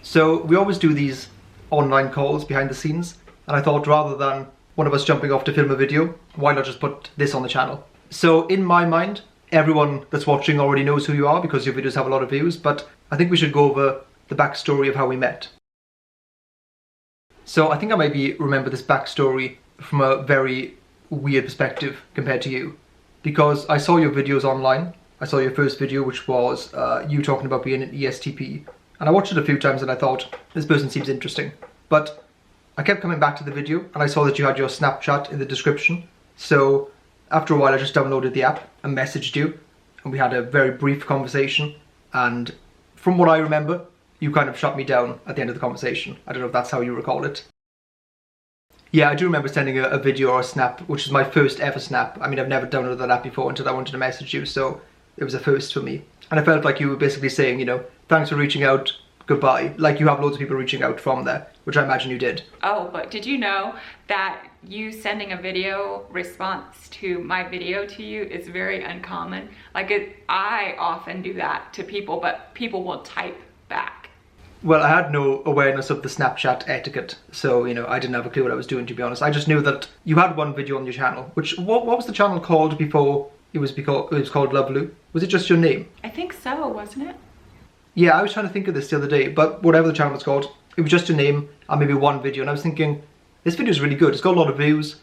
So we always do these online calls behind the scenes, and I thought rather than one of us jumping off to film a video, why not just put this on the channel? So in my mind, everyone that's watching already knows who you are because your videos have a lot of views, but I think we should go over the backstory of how we met. So I think I maybe remember this backstory from a very weird perspective compared to you, because I saw your videos online. I saw your first video, which was you talking about being an ESTP, and I watched it a few times and I thought, this person seems interesting. But I kept coming back to the video and I saw that you had your Snapchat in the description. So after a while I just downloaded the app and messaged you, and we had a very brief conversation, and from what I remember, you kind of shut me down at the end of the conversation. I don't know if that's how you recall it. Yeah, I do remember sending a video or a snap, which is my first ever snap. I mean, I've never downloaded that app before until I wanted to message you, so it was a first for me. And I felt like you were basically saying, you know, thanks for reaching out, goodbye. Like you have loads of people reaching out from there, which I imagine you did. Oh, but did you know that you sending a video response to my video to you is very uncommon? I often do that to people, but people will type back. Well, I had no awareness of the Snapchat etiquette, so, you know, I didn't have a clue what I was doing, to be honest. I just knew that you had one video on your channel, which, what was the channel called before it was called Love Lou? Was it just your name? I think so, wasn't it? Yeah, I was trying to think of this the other day, but whatever the channel was called, it was just your name and maybe one video, and I was thinking, this video is really good, it's got a lot of views,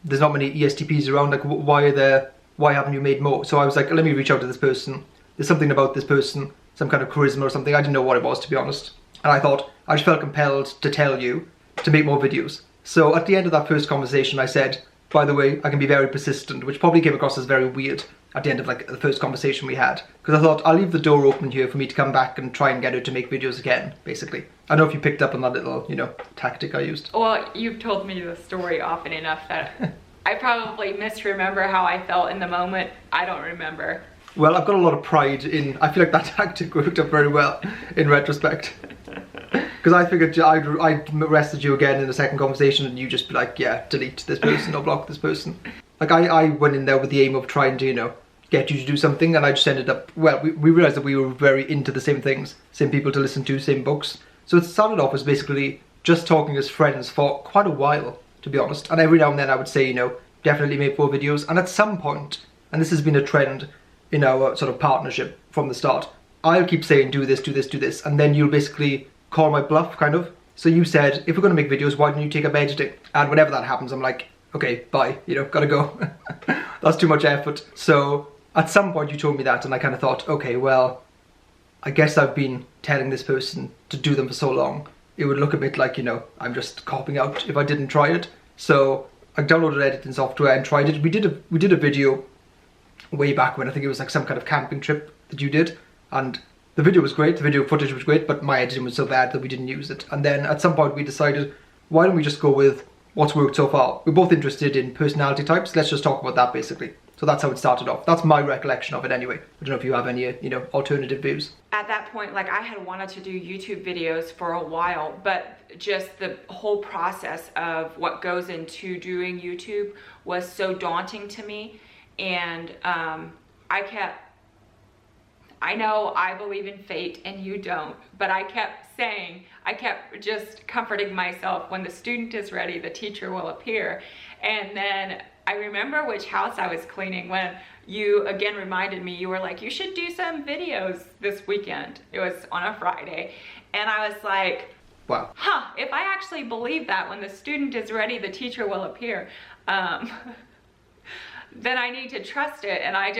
there's not many ESTPs around, like why haven't you made more? So I was like, let me reach out to this person, there's something about this person, some kind of charisma or something, I didn't know what it was, to be honest. And I thought, I just felt compelled to tell you to make more videos. So at the end of that first conversation I said, by the way, I can be very persistent, which probably came across as very weird at the end of like the first conversation we had. Because I thought, I'll leave the door open here for me to come back and try and get her to make videos again, basically. I don't know if you picked up on that little, you know, tactic I used. Well, you've told me the story often enough that I probably misremember how I felt in the moment. I don't remember. Well, I've got a lot of pride in, I feel like that tactic worked out very well in retrospect. Because I figured I'd arrested you again in the second conversation and you just be like, yeah, delete this person or block this person. Like I went in there with the aim of trying to, you know, get you to do something, and I just ended up, well, we realised that we were very into the same things, same people to listen to, same books. So it started off as basically just talking as friends for quite a while, to be honest. And every now and then I would say, you know, definitely make 4 videos. And at some point, and this has been a trend in our sort of partnership from the start, I'll keep saying do this, do this, do this, and then you'll basically call my bluff, kind of. So you said, if we're going to make videos, why don't you take up editing? And whenever that happens, I'm like, okay, bye, you know, gotta go. That's too much effort. So at some point you told me that, and I kind of thought, okay, well, I guess I've been telling this person to do them for so long, it would look a bit like, you know, I'm just copping out if I didn't try it. So I downloaded editing software and tried it. We did a video way back when, I think it was like some kind of camping trip that you did, and the video was great, the video footage was great, but my editing was so bad that we didn't use it. And then at some point we decided, why don't we just go with what's worked so far? We're both interested in personality types, let's just talk about that basically. So that's how it started off. That's my recollection of it anyway. I don't know if you have any, you know, alternative views. At that point, like, I had wanted to do YouTube videos for a while, but just the whole process of what goes into doing YouTube was so daunting to me. And I know I believe in fate and you don't, but I kept just comforting myself, when the student is ready, the teacher will appear. And then I remember which house I was cleaning when you again reminded me, you were like, you should do some videos this weekend. It was on a Friday. And I was like, wow. Huh, if I actually believe that when the student is ready, the teacher will appear, then I need to trust it. And I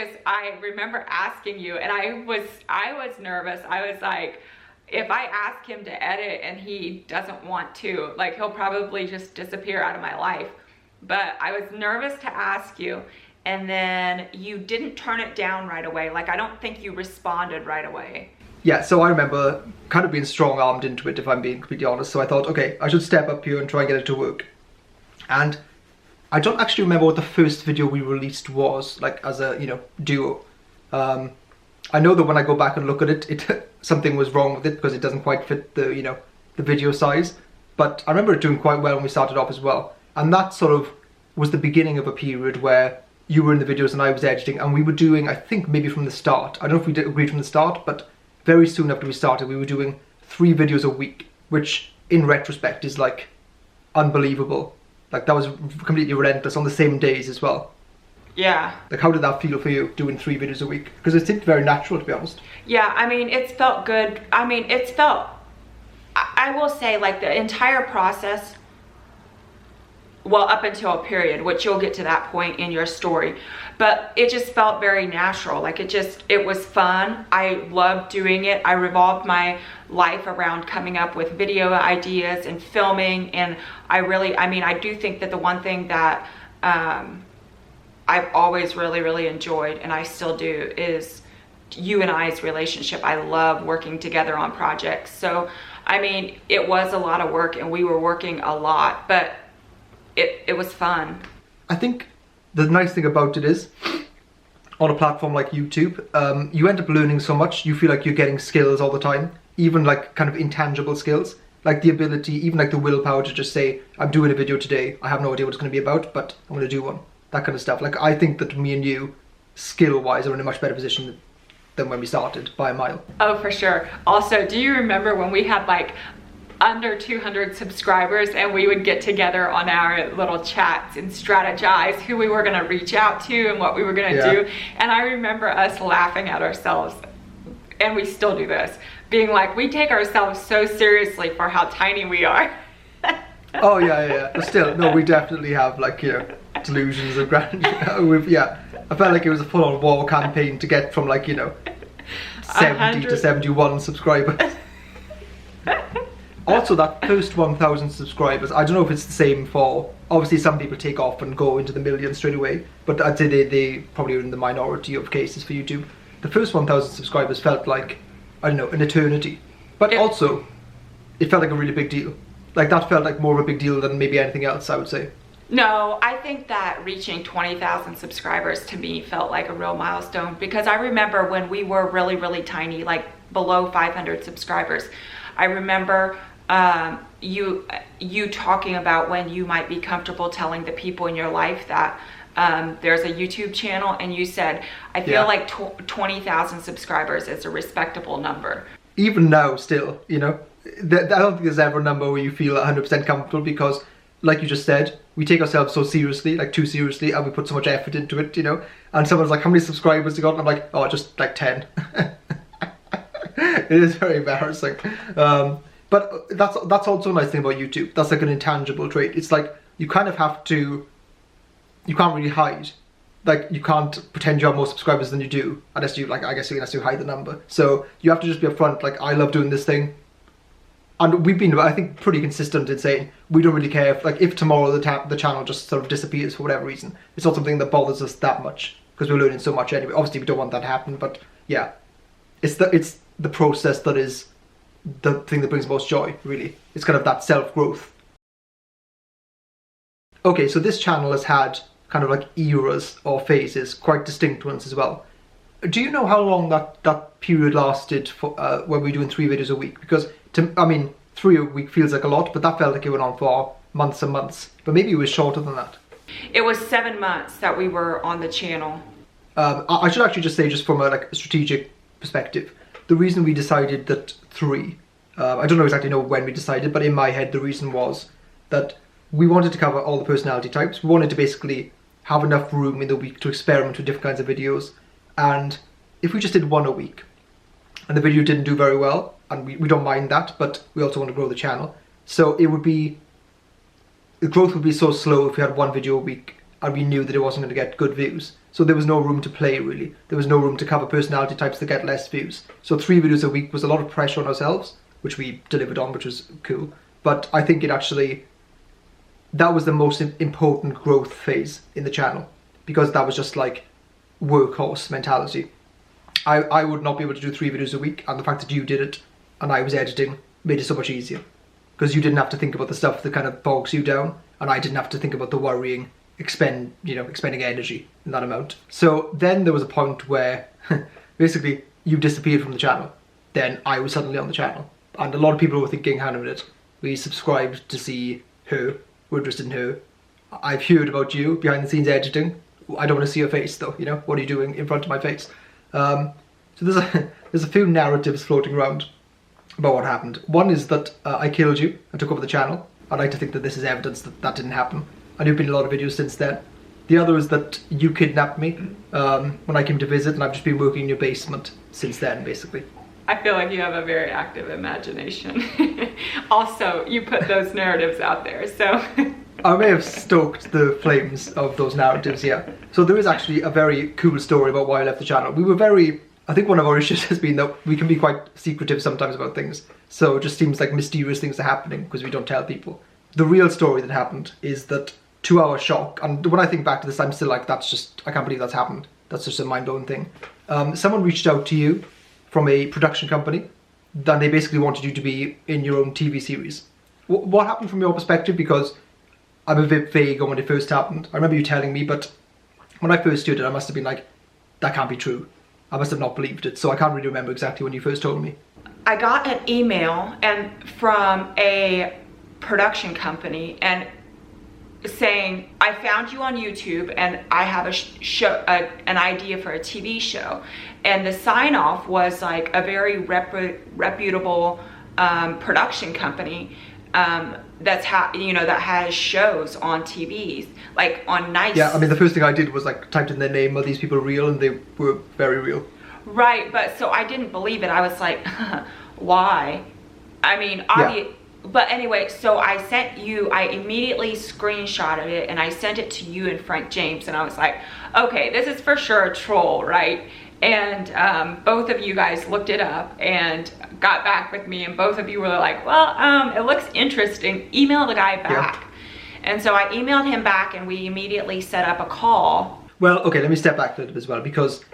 remember asking you, and I was nervous. I was like, if I ask him to edit and he doesn't want to, like, he'll probably just disappear out of my life. But I was nervous to ask you, and then you didn't turn it down right away. Like, I don't think you responded right away. Yeah, so I remember kind of being strong-armed into it, if I'm being completely honest. So I thought, okay, I should step up here and try and get it to work. And I don't actually remember what the first video we released was, like, as a, you know, duo. I know that when I go back and look at it, something was wrong with it because it doesn't quite fit the, you know, the video size. But I remember it doing quite well when we started off as well. And that sort of was the beginning of a period where you were in the videos and I was editing, and we were doing, I think maybe from the start, I don't know if we agreed from the start, but very soon after we started, we were doing 3 videos a week, which in retrospect is like unbelievable. Like that was completely relentless on the same days as well. Yeah. Like how did that feel for you, doing 3 videos a week? Because it seemed very natural, to be honest. Yeah, I mean, it's felt good. I mean, it's felt, I will say, like the entire process, well, up until a period, which you'll get to that point in your story, but it just felt very natural. Like it was fun. I loved doing it. I revolved my life around coming up with video ideas and filming. And I do think that the one thing that I've always really enjoyed, and I still do, is you and I's relationship. I love working together on projects. So, I mean, it was a lot of work and we were working a lot, but it was fun. I think the nice thing about it is, on a platform like YouTube, you end up learning so much. You feel like you're getting skills all the time, even like kind of intangible skills, like the ability, even like the willpower to just say, I'm doing a video today. I have no idea what it's going to be about, but I'm going to do one. That kind of stuff. Like I think that me and you, skill-wise, are in a much better position than when we started by a mile. Oh, for sure. Also, do you remember when we had like under 200 subscribers and we would get together on our little chats and strategize who we were going to reach out to and what we were going to do? And I remember us laughing at ourselves, and we still do this, being like, we take ourselves so seriously for how tiny we are. Oh yeah. But still, no, we definitely have like, you know, delusions of grandeur. I felt like it was a full-on war campaign to get from like, you know, 70 to 71 subscribers. Also, that first 1,000 subscribers, I don't know if it's the same for, obviously some people take off and go into the millions straight away, but I'd say they probably are in the minority of cases for YouTube. The first 1,000 subscribers felt like, I don't know, an eternity. But also, it felt like a really big deal. Like that felt like more of a big deal than maybe anything else, I would say. No, I think that reaching 20,000 subscribers to me felt like a real milestone, because I remember when we were really tiny, like below 500 subscribers, I remember you talking about when you might be comfortable telling the people in your life that there's a YouTube channel, and you said, I feel like 20,000 subscribers is a respectable number. Even now still, you know, I don't think there's ever a number where you feel 100% comfortable, because like you just said, we take ourselves so seriously, like too seriously, and we put so much effort into it, you know, and someone's like, how many subscribers you got? And I'm like, oh, just like 10. It is very embarrassing. But that's also a nice thing about YouTube. That's like an intangible trait. It's like you kind of have to, you can't really hide. Like you can't pretend you have more subscribers than you do, unless you like, I guess unless you hide the number. So you have to just be upfront, like, I love doing this thing. And we've been, I think, pretty consistent in saying we don't really care if, like, if tomorrow the channel just sort of disappears for whatever reason. It's not something that bothers us that much, because we're learning so much anyway. Obviously we don't want that to happen, but yeah, it's the process that is the thing that brings most joy, really. It's kind of that self-growth. Okay, so this channel has had kind of like eras or phases, quite distinct ones as well. Do you know how long that period lasted for when we were doing 3 videos a week? Because, I mean, 3 a week feels like a lot, but that felt like it went on for months and months. But maybe it was shorter than that. It was 7 months that we were on the channel. I should actually just say, just from a strategic perspective, the reason we decided that 3, I don't know exactly when we decided, but in my head the reason was that we wanted to cover all the personality types. We wanted to basically have enough room in the week to experiment with different kinds of videos. And if we just did 1 a week and the video didn't do very well, and we don't mind that, but we also want to grow the channel, so it would be, the growth would be so slow if we had 1 video a week and we knew that it wasn't going to get good views. So there was no room to play, really. There was no room to cover personality types that get less views. So 3 videos a week was a lot of pressure on ourselves, which we delivered on, which was cool. But I think it actually, that was the most important growth phase in the channel, because that was just like workhorse mentality. I would not be able to do 3 videos a week, and the fact that you did it and I was editing made it so much easier, because you didn't have to think about the stuff that kind of bogs you down, and I didn't have to think about the worrying, expending energy in that amount. So then there was a point where basically you disappeared from the channel. Then I was suddenly on the channel, and a lot of people were thinking, hang on a minute, we subscribed to see her, we're interested in her. I've heard about you behind the scenes editing. I don't want to see your face though, you know, what are you doing in front of my face? So there's a few narratives floating around. about what happened. One is that I killed you and took over the channel. I'd like to think that this is evidence that that didn't happen. And you've been in a lot of videos since then. The other is that you kidnapped me when I came to visit, and I've just been working in your basement since then, basically. I feel like you have a very active imagination. Also, you put those narratives out there, so... I may have stoked the flames of those narratives, yeah. So there is actually a very cool story about why I left the channel. We were very... I think one of our issues has been that we can be quite secretive sometimes about things. So it just seems like mysterious things are happening because we don't tell people. The real story that happened is that, to our shock, and when I think back to this, I'm still like, that's just... I can't believe that's happened. That's just a mind-blowing thing. Someone reached out to you from a production company, then they basically wanted you to be in your own TV series. What happened from your perspective? Because I'm a bit vague on when it first happened. I remember you telling me, but when I first heard it, I must have been like, that can't be true. I must have not believed it, so I can't really remember exactly when you first told me. I got an email from a production company and saying, I found you on YouTube and I have an idea for a TV show. And the sign off was like a very reputable production company that has shows on TVs, like on nice. Yeah, I mean, the first thing I did was like typed in their name, are these people real? And they were very real. Right, but so I didn't believe it. I was like, why? I mean, But anyway, so I immediately screenshotted it and I sent it to you and Frank James, and I was like, okay, this is for sure a troll, right? And both of you guys looked it up and got back with me, and both of you were like, well, it looks interesting. Email the guy back. Yeah. And so I emailed him back and we immediately set up a call. Well, okay, let me step back a little bit as well, because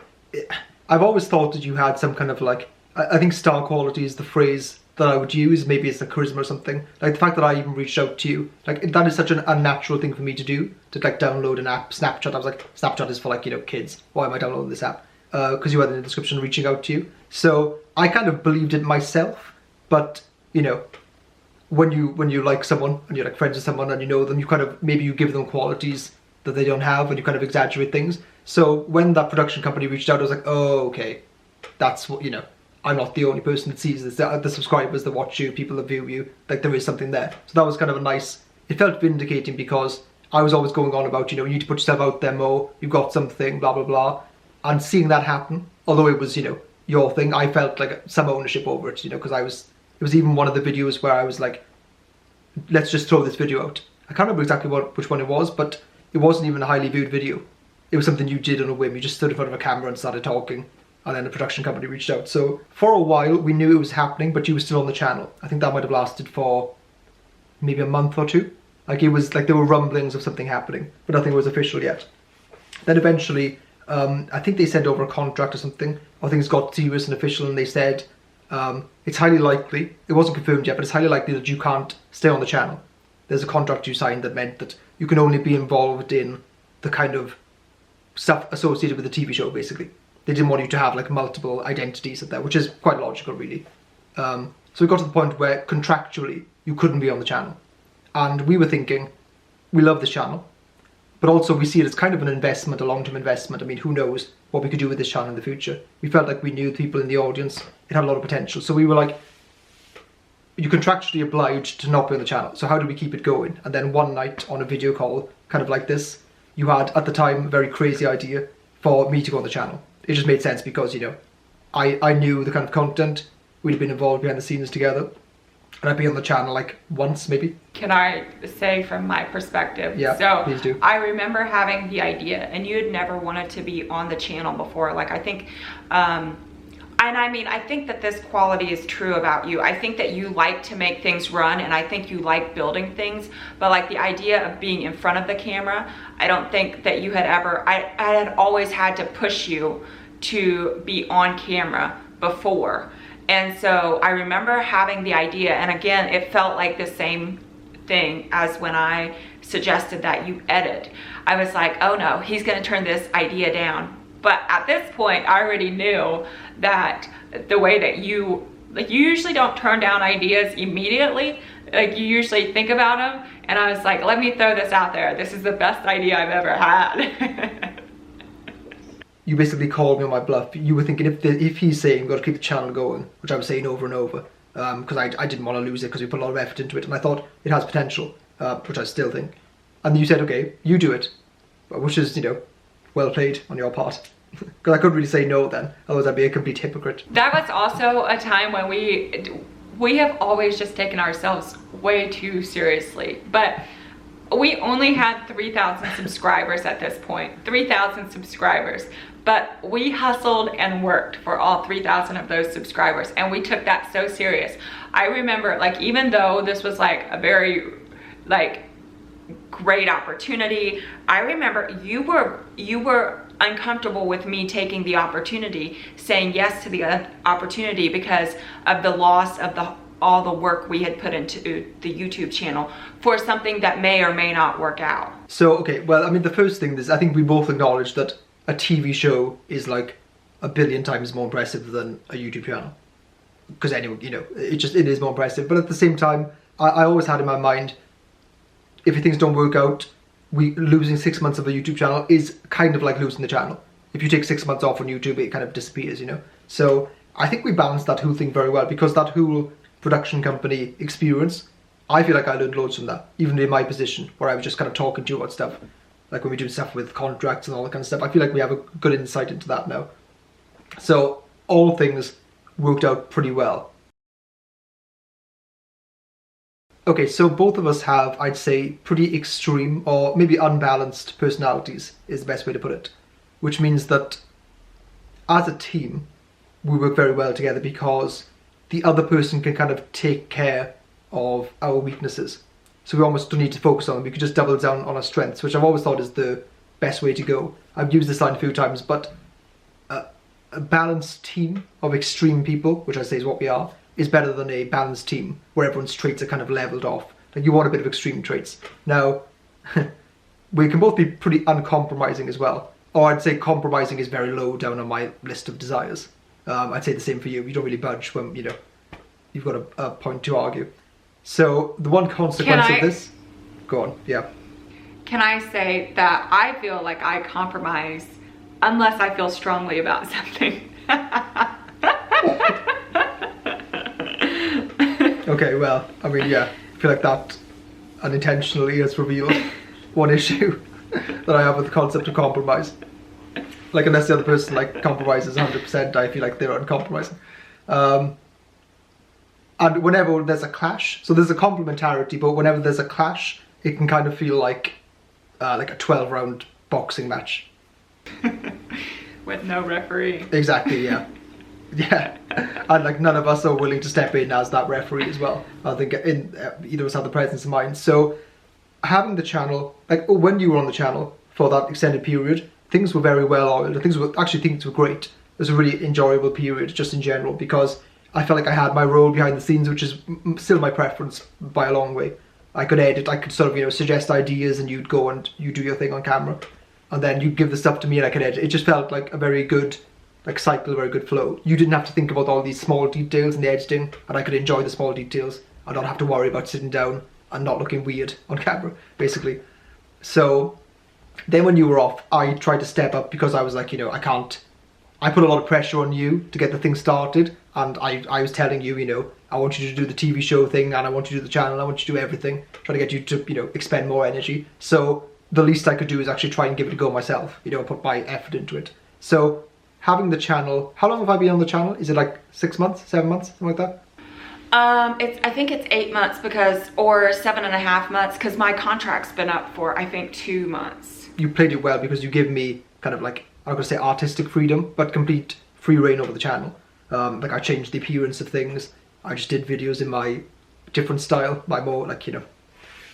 I've always thought that you had some kind of like, I think star quality is the phrase that I would use. Maybe it's the charisma or something. Like the fact that I even reached out to you, like that is such an unnatural thing for me to do, to like download an app. Snapchat, I was like, Snapchat is for like, kids. Why am I downloading this app? Because you had in the description reaching out to you. So I kind of believed it myself, but when you like someone and you're like friends with someone and you know them, you kind of, maybe you give them qualities that they don't have and you kind of exaggerate things. So when that production company reached out, I was like, oh, okay, that's what, I'm not the only person that sees this. The subscribers that watch you, people that view you, like there is something there. So that was kind of a nice, it felt vindicating, because I was always going on about, you need to put yourself out there more, you've got something, blah, blah, blah. And seeing that happen, although it was, your thing, I felt like some ownership over it, because it was even one of the videos where I was like, let's just throw this video out. I can't remember exactly which one it was, but it wasn't even a highly viewed video. It was something you did on a whim. You just stood in front of a camera and started talking, and then the production company reached out. So for a while, we knew it was happening, but you were still on the channel. I think that might have lasted for maybe a month or two. Like it was like there were rumblings of something happening, but nothing was official yet. Then eventually, I think they sent over a contract or something, or things got serious and official, and they said, it's highly likely, it wasn't confirmed yet, but it's highly likely that you can't stay on the channel. There's a contract you signed that meant that you can only be involved in the kind of stuff associated with the TV show, basically. They didn't want you to have like multiple identities up there, which is quite logical, really. So we got to the point where contractually you couldn't be on the channel. And we were thinking, we love this channel, but also we see it as kind of an investment, a long-term investment. I mean, who knows what we could do with this channel in the future. We felt like we knew the people in the audience, it had a lot of potential. So we were like, you're contractually obliged to not be on the channel, so how do we keep it going? And then one night on a video call, kind of like this, you had, at the time, a very crazy idea for me to go on the channel. It just made sense because, I knew the kind of content, we'd have been involved behind the scenes together, and I'd be on the channel like once, maybe. Can I say from my perspective? Yeah, so please do. I remember having the idea, and you had never wanted to be on the channel before. Like, I think, and I mean, I think that this quality is true about you. I think that you like to make things run, and I think you like building things, but like the idea of being in front of the camera, I don't think that you had ever, I had always had to push you to be on camera before. And so I remember having the idea, and again, it felt like the same thing as when I suggested that you edit. I was like, oh no, he's gonna turn this idea down. But at this point, I already knew that the way that you usually don't turn down ideas immediately. Like, you usually think about them, and I was like, let me throw this out there. This is the best idea I've ever had. You basically called me on my bluff. You were thinking, if he's saying we've got to keep the channel going, which I was saying over and over, because I didn't want to lose it because we put a lot of effort into it, and I thought it has potential, which I still think. And you said, okay, you do it, which is, well played on your part. Because I couldn't really say no then, otherwise I'd be a complete hypocrite. That was also a time when we have always just taken ourselves way too seriously, but we only had 3,000 subscribers at this point, 3,000 subscribers, but we hustled and worked for all 3,000 of those subscribers, and we took that so serious. I remember, like, even though this was like a very like great opportunity, I remember you were uncomfortable with me taking the opportunity, saying yes to the opportunity because of the loss of all the work we had put into the YouTube channel for something that may or may not work out. So, okay, well, I mean, the first thing is, I think we both acknowledge that a TV show is like 1 billion times more impressive than a YouTube channel. Because anyway, it is more impressive. But at the same time, I always had in my mind, if things don't work out, losing 6 months of a YouTube channel is kind of like losing the channel. If you take 6 months off on YouTube, it kind of disappears, So I think we balanced that whole thing very well, because that whole production company experience, I feel like I learned loads from that, even in my position where I was just kind of talking to you about stuff, like when we do stuff with contracts and all that kind of stuff. I feel like we have a good insight into that now. So all things worked out pretty well. Okay, so both of us have, I'd say, pretty extreme or maybe unbalanced personalities is the best way to put it, which means that as a team we work very well together because the other person can kind of take care of our weaknesses. So we almost don't need to focus on them. We could just double down on our strengths, which I've always thought is the best way to go. I've used this line a few times, but a balanced team of extreme people, which I say is what we are, is better than a balanced team where everyone's traits are kind of leveled off. Like, you want a bit of extreme traits. Now, we can both be pretty uncompromising as well. Or I'd say compromising is very low down on my list of desires. I'd say the same for you. You don't really budge when, you've got a point to argue. So the one consequence of this... Go on, yeah. Can I say that I feel like I compromise unless I feel strongly about something? Okay, well, I mean, yeah. I feel like that unintentionally has revealed one issue that I have with the concept of compromise. Like, unless the other person compromises 100%, I feel like they're uncompromising. And whenever there's a clash, so there's a complementarity, but whenever there's a clash, it can kind of feel like a 12-round boxing match. With no referee. Exactly, yeah. Yeah. And none of us are willing to step in as that referee as well. I think either of us have the presence of mind. So having the channel, when you were on the channel for that extended period, things were very well oiled. Things were great. It was a really enjoyable period just in general, because I felt like I had my role behind the scenes, which is still my preference by a long way. I could edit, I could sort of suggest ideas, and you'd go and you do your thing on camera, and then you'd give the stuff to me and I could edit. It just felt like a very good cycle, a very good flow. You didn't have to think about all these small details in the editing, and I could enjoy the small details. I don't have to worry about sitting down and not looking weird on camera, basically. So then when you were off, I tried to step up because I was like, I can't. I put a lot of pressure on you to get the thing started, and I was telling you, I want you to do the TV show thing, and I want you to do the channel, I want you to do everything, trying to get you to, expend more energy. So the least I could do is actually try and give it a go myself, put my effort into it. So having the channel, how long have I been on the channel? Is it 6 months, 7 months, something like that? I think it's 8 months or 7.5 months, because my contract's been up for, I think, 2 months. You played it well because you give me kind of I'm not going to say artistic freedom, but complete free reign over the channel. I changed the appearance of things. I just did videos in my different style, my more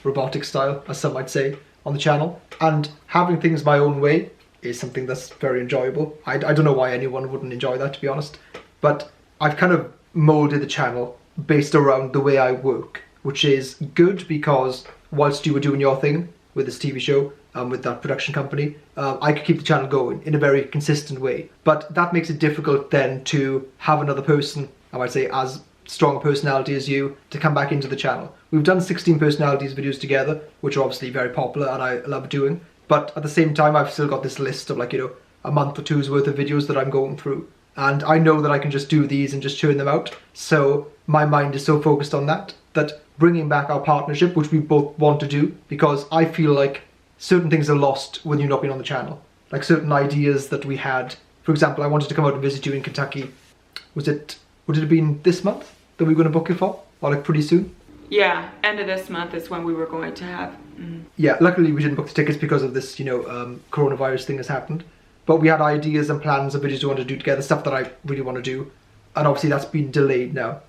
robotic style, as some might say, on the channel. And having things my own way is something that's very enjoyable. I don't know why anyone wouldn't enjoy that, to be honest. But I've kind of molded the channel based around the way I work, which is good because whilst you were doing your thing with this TV show, with that production company, I could keep the channel going in a very consistent way. But that makes it difficult then to have another person, I might say as strong a personality as you, to come back into the channel. We've done 16 personalities videos together, which are obviously very popular and I love doing. But at the same time, I've still got this list of a month or two's worth of videos that I'm going through. And I know that I can just do these and just churn them out. So my mind is so focused on that bringing back our partnership, which we both want to do, because I feel like certain things are lost when you've not been on the channel. Like certain ideas that we had. For example, I wanted to come out and visit you in Kentucky. Would it have been this month that we were going to book it for? Or like pretty soon? Yeah, end of this month is when we were going to have. Yeah, luckily we didn't book the tickets because of this, coronavirus thing has happened. But we had ideas and plans of videos we want to do together, stuff that I really want to do. And obviously that's been delayed now.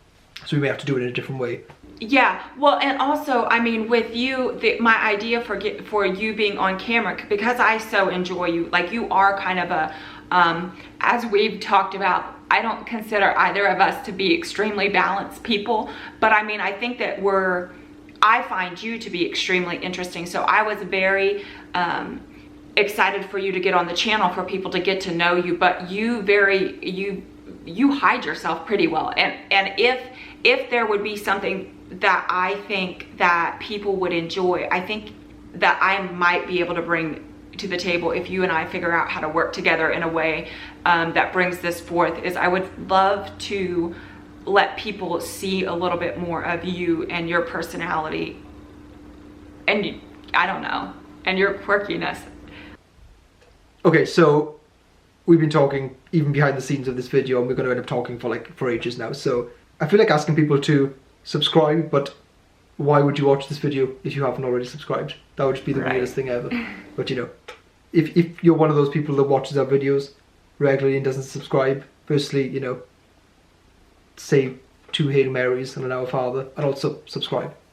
So we may have to do it in a different way. Yeah, well, and also, I mean, with you, my idea for you being on camera, because I so enjoy you, like you are kind of a, as we've talked about, I don't consider either of us to be extremely balanced people, but I mean, I think that I find you to be extremely interesting. So I was very excited for you to get on the channel, for people to get to know you, but you hide yourself pretty well. And if there would be something that I think that people would enjoy, I think that I might be able to bring to the table, if you and I figure out how to work together in a way that brings this forth, is I would love to let people see a little bit more of you and your personality and I don't know, and your quirkiness. Okay, so we've been talking even behind the scenes of this video, and we're going to end up talking for ages now. So I feel like asking people to subscribe, but why would you watch this video if you haven't already subscribed? That would just be the weirdest thing ever. But if you're one of those people that watches our videos regularly and doesn't subscribe, firstly, say 2 Hail Marys and an Our Father, and also subscribe.